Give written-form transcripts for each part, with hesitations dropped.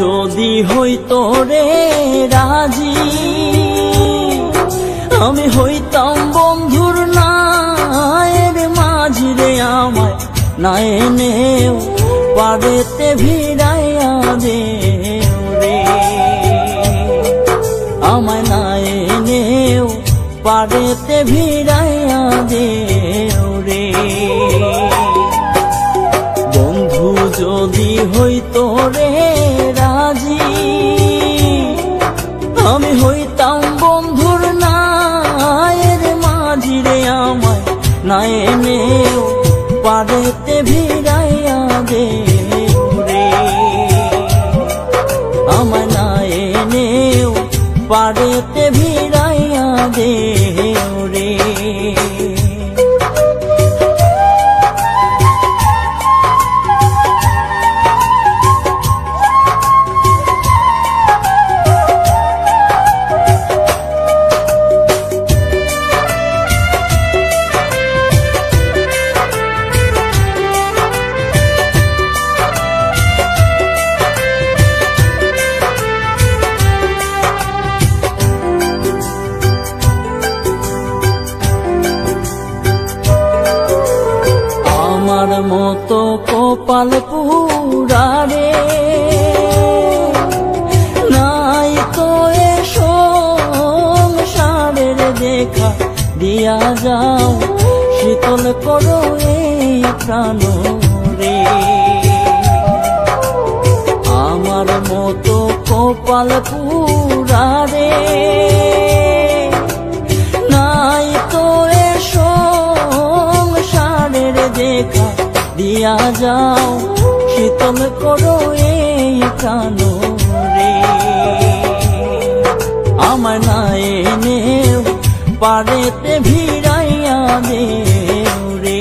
যদি হইতো রে রাজি, আমি হইতাম বন্ধুর নায়ের মাঝি রে। আমায় না এনেও পারেতে ভিড়াইয়া দেও রে, আমায় না এনেও পারেতে ভিড়াইয়া দেও রে। বন্ধু যদি হইতো রে রাজি, আমি হইতাম বন্ধুর নায়ের মাঝি রে। আমায় না এনেও পারেতে ভিড়াইয়া দেও রে, আমায় না এনেও পারেতে ভিড়াইয়া দেও রে। আমার মতো কপাল পুরা রে, নাই তো এ সংসারের দেখা দিয়া যাও, শীতল করো এই প্রাণ রে। আমার মতো কপাল পুরা রে, নাই তো এ সংসারের দেখা দিয়া যাও, শীতল করো এই প্রাণ রে। আমায় না এনেও পারেতে ভিড়াইয়া দেও রে।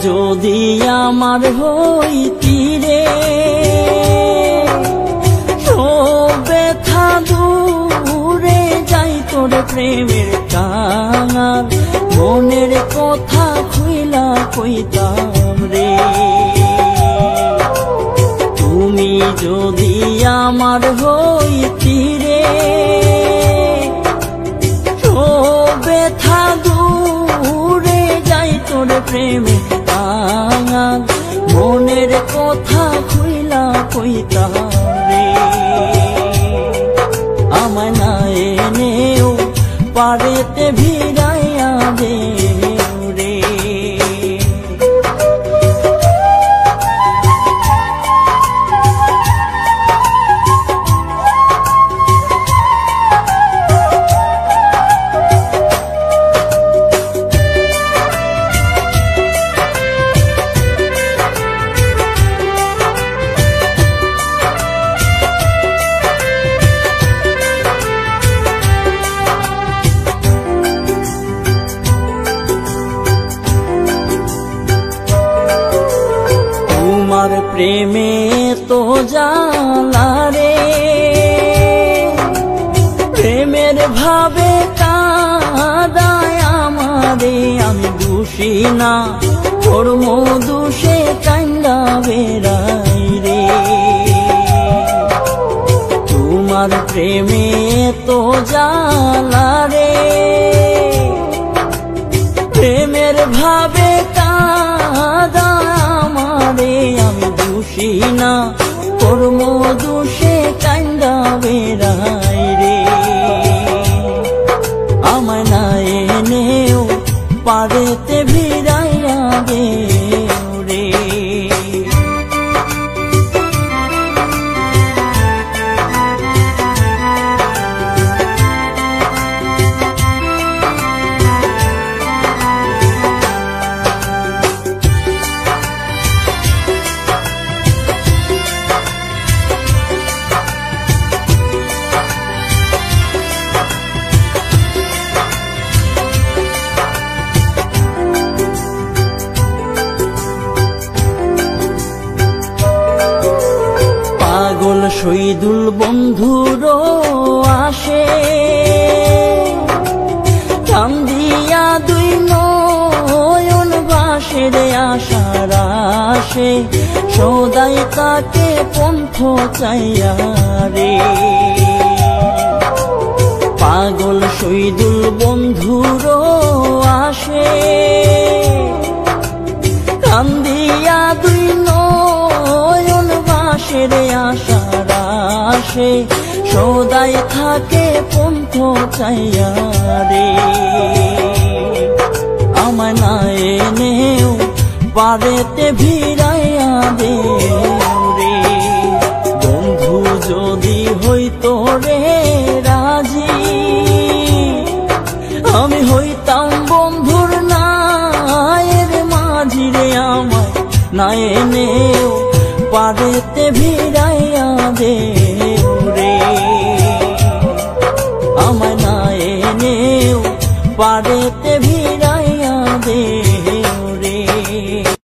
যদি আমার হইতি রে সব ব্যথা দূরে যাইতো রে প্রেমের কাঙাল, মনের কথা খুইলা কইতাম রে। তুমি যদি আমার হইতি রে সব ব্যথা দূরে যাইতো রে প্রেমের কাঙাল, মনের কথা খুইলা কইতাম রে। আমায় না এনেও পারেতে ভিড়াইয়া দেও রে। তোমার প্রেমে তো জ্বালা রে, প্রেমের ভাবে কাঁদায় আমারে। আমি দোষী না কর্ম দোষে কান্দা বেড়াই রে। তোমার প্রেমে তো জ্বালা রে, প্রেমের ভাবে কাঁদায় আমারে। আমি দোষী না কর্ম দোষে কান্দা বেড়াই রে। আমায় না এনেও পারেতে ভিড়াইয়া দেও রে। শহীদুল বন্ধুরও আসে কান্দিয়া দুই নয়ন ভাসে রে আশার আসে সদাই তাকে পন্থ চাইয়া রে পাগল শহীদুল বন্ধুরও আসে কান্দিয়া দুই নয়ন ভাসে রে আশার আসে সদাই থাকে পন্থ চাইয়া রে আমায় না এনেও বাড়িতে ভিড়াইয়া দে রে বন্ধু যদি হইতো রে রাজি আমি হইতাম বন্ধুর নায়ের মাঝি রে আমায় না এনেও বাড়িতে ভিড়াইয়া দে রে আমায় না এনেও বাড়িতে ভিড়